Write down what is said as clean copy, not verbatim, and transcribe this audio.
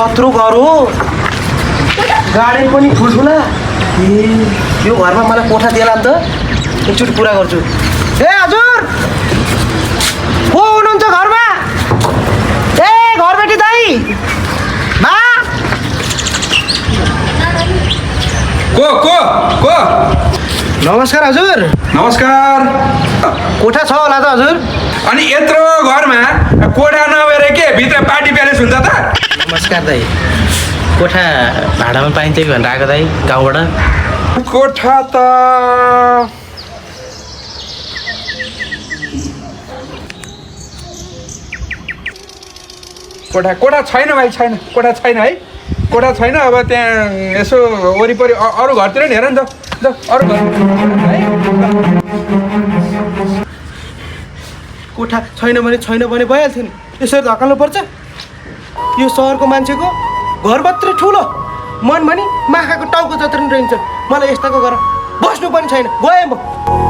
कत्रो घर हो, गाडी पनि ठुल्ठुला। यो घरमा मलाई कोठा दिएला नि त, एकचोटि कुरा गर्छु। ए हजुर, को हुनुहुन्छ घरमा? ए घरबेटी दाइ, मा को नमस्कार हजुर। नमस्कार। कोठा छ होला त हजुर? अनि यत्रो घरमा कोठा नभएर के भित्र पार्टी प्यालेस हुन्छ त? नमस्कार दाइ, कोठा भाडामा पाइन्छ कि भनेर आएको दाइ गाउँबाट। कोठा त कोठा छैन भाइ, छैन, कोठा छैन है, कोठा छैन। अब त्यहाँ यसो वरिपरि अरू घरतिर नि हेर नि त, अरू घर है। कोठा छैन भने भइहाल्थ्यो नि, यसरी धकाल्नु पर्छ? यो सहरको मान्छेको घर मात्रै ठुलो, मन भनी माखाको टाउको जत्रो नि रहन्छ। मलाई यस्ताको घर बस्नु पनि छैन, गएँ म।